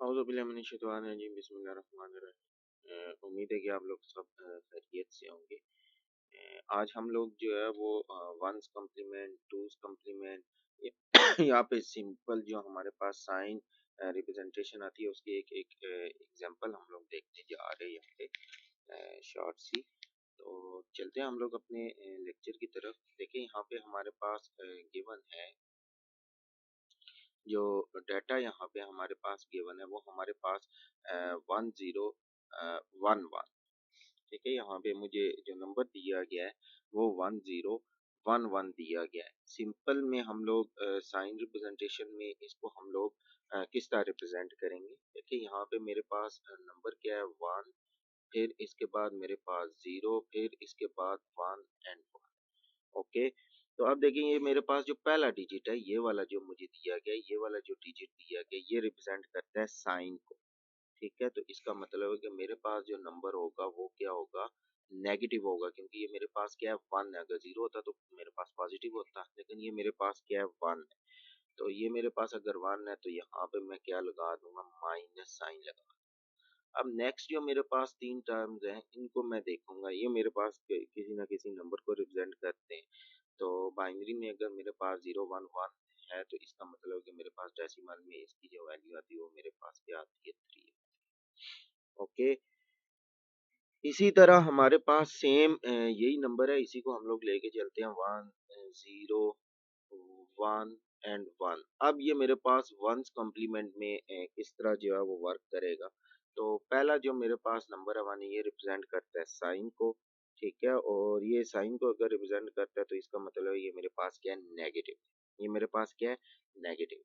औज़ुबिल्लाहि बिस्मिल्लाहिर्रहमानिर्रहीम। उम्मीद है कि आप लोग सब खैरियत से होंगे। आज हम लोग जो है वो वंस कम्प्लीमेंट, टूज कम्प्लीमेंट यहाँ पे सिंपल जो हमारे पास साइन रिप्रेजेंटेशन आती है उसकी एक एक एग्जांपल हम लोग देखने जा रहे हैं यहाँ पे शॉर्ट सी। तो चलते हैं हम लोग अपने लेक्चर की तरफ। देखिए यहाँ पे हमारे पास गिवन है, जो डाटा यहाँ पे हमारे पास गिवन है वो हमारे पास 1011, ठीक है। यहाँ पे मुझे जो नंबर दिया गया है वो 1011 दिया गया है। सिंपल में हम लोग साइन रिप्रेजेंटेशन में इसको हम लोग किस तरह रिप्रेजेंट करेंगे। देखिए यहाँ पे मेरे पास नंबर क्या है 1, फिर इसके बाद मेरे पास 0, फिर इसके बाद 1 एंड 1। ओके, तो अब देखिए ये मेरे पास जो पहला डिजिट है, ये वाला जो मुझे दिया गया है, ये वाला जो डिजिट दिया गया है, ये रिप्रेजेंट करता है साइन को, ठीक है। तो इसका मतलब है कि मेरे पास जो नंबर होगा वो क्या होगा, नेगेटिव होगा, क्योंकि ये मेरे पास क्या है 1 है। अगर 0 होता तो मेरे पास पॉजिटिव होता, लेकिन ये मेरे पास क्या है 1 है। तो ये मेरे पास अगर 1 है तो यहाँ पे मैं क्या लगा दूंगा, माइनस साइन लगा। अब नेक्स्ट जो मेरे पास तीन टर्म्स हैं इनको मैं देखूंगा, ये मेरे पास किसी ना किसी नंबर को रिप्रेजेंट करते हैं। तो बाइनरी में अगर मेरे पास 011 है तो इसका मतलब है कि मेरे पास डेसिमल में इसकी जो वैल्यू आती है वो मेरे पास क्या आती है 3। ओके, इसी तरह हमारे पास सेम यही नंबर है, इसी को हम लोग लेके चलते हैं 1 0 1 एंड 1। अब ये मेरे पास वंस कॉम्प्लीमेंट में किस तरह जो है वो वर्क करेगा। तो पहला जो मेरे पास नंबर है 1, ये रिप्रेजेंट करता है साइन को, ठीक है। और ये साइन को अगर रिप्रेजेंट करता है तो इसका मतलब है ये मेरे पास क्या है, नेगेटिव। ये मेरे पास क्या है, नेगेटिव,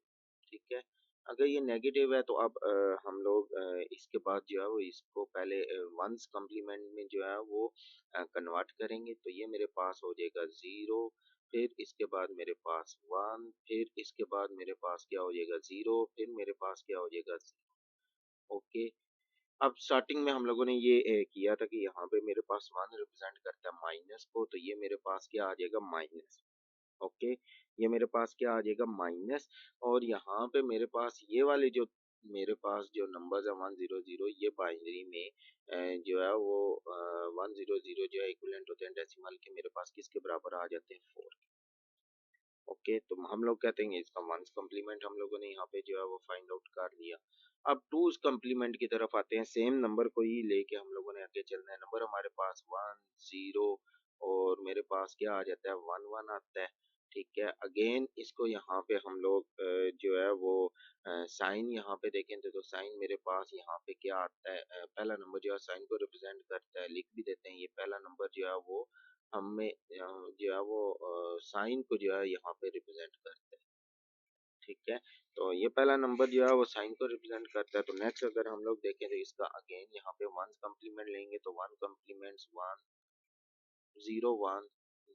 ठीक है। अगर ये नेगेटिव है तो अब हम लोग इसके बाद जो है वो इसको पहले वंस कॉम्प्लीमेंट में जो है वो कन्वर्ट करेंगे। तो ये मेरे पास हो जाएगा 0, फिर इसके बाद मेरे पास 1, फिर इसके बाद मेरे पास क्या हो जाएगा 0, फिर मेरे पास क्या हो जाएगा 0। ओके, अब स्टार्टिंग में हम लोगों ने ये किया था कि यहाँ पे मेरे पास 1 रिप्रेजेंट करता है माइनस को, तो ये मेरे पास क्या आ जाएगा, माइनस। ओके, ये मेरे पास क्या आ जाएगा, माइनस। और यहाँ पे मेरे पास ये वाले जो मेरे पास जो नंबर्स है 100, ये बाइनरी में जो है वो 100 जो है इक्विवेलेंट होते हैं डेसिमल के, मेरे पास किसके बराबर आ जाते हैं, 4। ओके, तो हम लोग कहते हैं इसका वंस कॉम्प्लीमेंट हम लोगों ने यहाँ पे जो है वो फाइंड आउट कर लिया। अब टूज कॉम्प्लीमेंट की तरफ आते हैं। सेम नंबर को ही लेके हम लोगों ने आगे चलना है। नंबर हमारे पास 1 0 और मेरे पास क्या आ जाता है 1 1 आता है, ठीक है। अगेन इसको यहाँ पे हम लोग जो है वो साइन यहाँ पे देखें तो साइन मेरे पास यहाँ पे क्या आता है, पहला नंबर जो है साइन को रिप्रेजेंट करता है, लिख भी देते हैं। ये पहला नंबर जो है वो हमें जो है वो साइन को जो है यहाँ पे रिप्रेजेंट करता है, ठीक है। तो ये पहला नंबर जो है वो साइन को रिप्रेजेंट करता है। तो नेक्स्ट अगर हम लोग देखें तो इसका अगेन यहाँ पे वन कम्प्लीमेंट लेंगे तो 1 कम्प्लीमेंट्स 1 0 1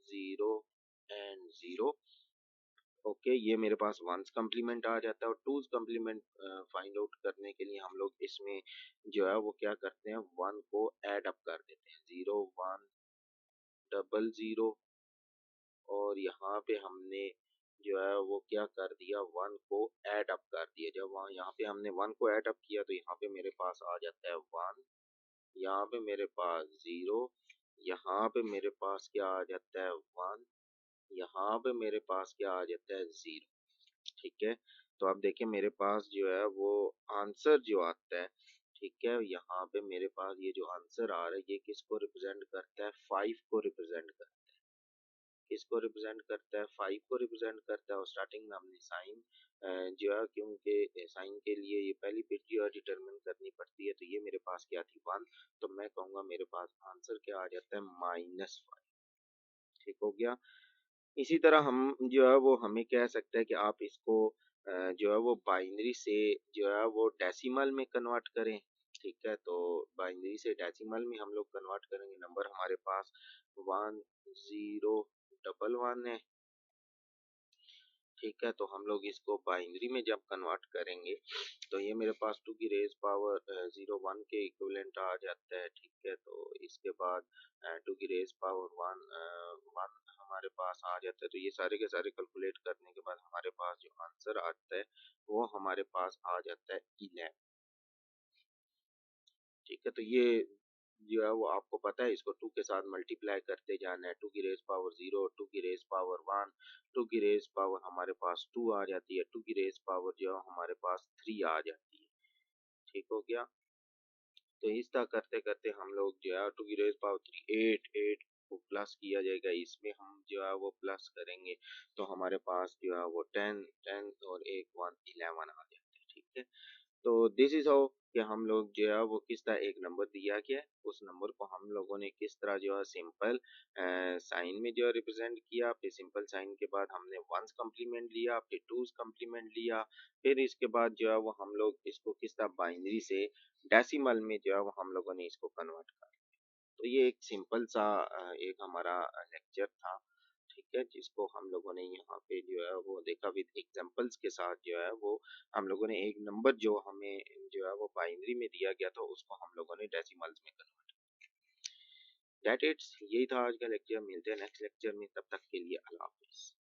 0 एंड 0। ओके, ये मेरे पास वंस कम्प्लीमेंट आ जाता है। और टूज कम्प्लीमेंट फाइंड आउट करने के लिए हम लोग इसमें जो है वो क्या करते हैं, 1 को ऐड अप कर देते हैं, 0 1 0 0। और यहाँ पे हमने जो है वो क्या कर दिया, 1 को ऐड अप कर दिया। जब वहाँ यहाँ पे हमने 1 को ऐड अप किया तो यहाँ पे मेरे पास आ जाता है 1, यहाँ पे मेरे पास 0, यहाँ पे मेरे पास क्या आ जाता है 1, यहाँ पे मेरे पास क्या आ जाता है 0, ठीक है। तो अब देखिए मेरे पास जो है वो आंसर जो आता है, ठीक है, यहाँ पे मेरे पास ये जो आंसर आ रहा है ये किसको रिप्रेजेंट करता है, 5 को रिप्रेजेंट करता है। किसको रिप्रेजेंट करता है, 5 को रिप्रेजेंट करता है। और स्टार्टिंग में हमने साइन जो है, क्योंकि साइन के लिए ये पहली बिट जो है डिटरमिन करनी पड़ती है, तो ये मेरे पास क्या थी 1, तो मैं कहूँगा मेरे पास आंसर क्या आ जाता है, -5, ठीक हो गया। इसी तरह हम जो है वो हमें कह सकते हैं कि आप इसको जो है वो बाइनरी से जो है वो डेसिमल में कन्वर्ट करें, ठीक है। तो बाइनरी से डेसिमल में हम लोग कन्वर्ट करेंगे। नंबर हमारे पास 1011 है, ठीक है। तो हम लोग इसको बाइनरी में जब कन्वर्ट करेंगे तो ये मेरे पास 2 की रेज पावर 01 के इक्विवेलेंट आ जाता है, ठीक है। तो इसके बाद 2 की रेज पावर 1 हमारे पास आ जाता है। तो ये सारे के सारे कैलकुलेट करने के बाद हमारे पास जो आंसर आता है वो हमारे पास आ जाता है 11, ठीक है? तो ये जो है वो आपको पता है, इसको 2 के साथ मल्टीप्लाई करते जाना है, 2 की रेज़ पावर 0, 2 की रेज़ पावर 1, 2 की रेज़ पावर हमारे पास 2 आ जाती है, 2 की रेज़ पावर जो है हमारे पास 3 आ जाती है। ठीक हो गया? तो इस तरह करते-करते हम लोग जो है 2 की रेज़ पावर 3 8 8 को प्लस किया जाएगा, इसमें हम जो है वो प्लस करेंगे तो हमारे पास जो है वो 10 10 और 1 1 11 आ जाते हैं। ठीक है? तो दिस इज़ हाउ कि हम लोग जो है वो किस तरह एक नंबर दिया गया है, उस नंबर को हम लोगों ने किस तरह जो है सिंपल साइन में जो है रिप्रेजेंट किया, फिर सिंपल साइन के बाद हमने वंस कॉम्प्लीमेंट लिया, फिर टूस कॉम्प्लीमेंट लिया, फिर इसके बाद जो है वो हम लोग इसको किस तरह बाइनरी से डेसिमल में जो है वो हम लोगों ने इसको कन्वर्ट कर। तो ये एक सिंपल सा एक हमारा लेक्चर था, ठीक है? जिसको हम लोगों ने यहाँ पे जो है वो देखा विद एग्जांपल्स के साथ जो है वो हम लोगों ने एक नंबर जो हमें जो है वो बाइनरी में दिया गया था उसको हम लोगों ने डेसिमल्स में कन्वर्ट। दैट इट्स, यही था आज का लेक्चर। मिलते हैं नेक्स्ट लेक्चर में, तब तक के लिए अल्लाह हाफ़िज़।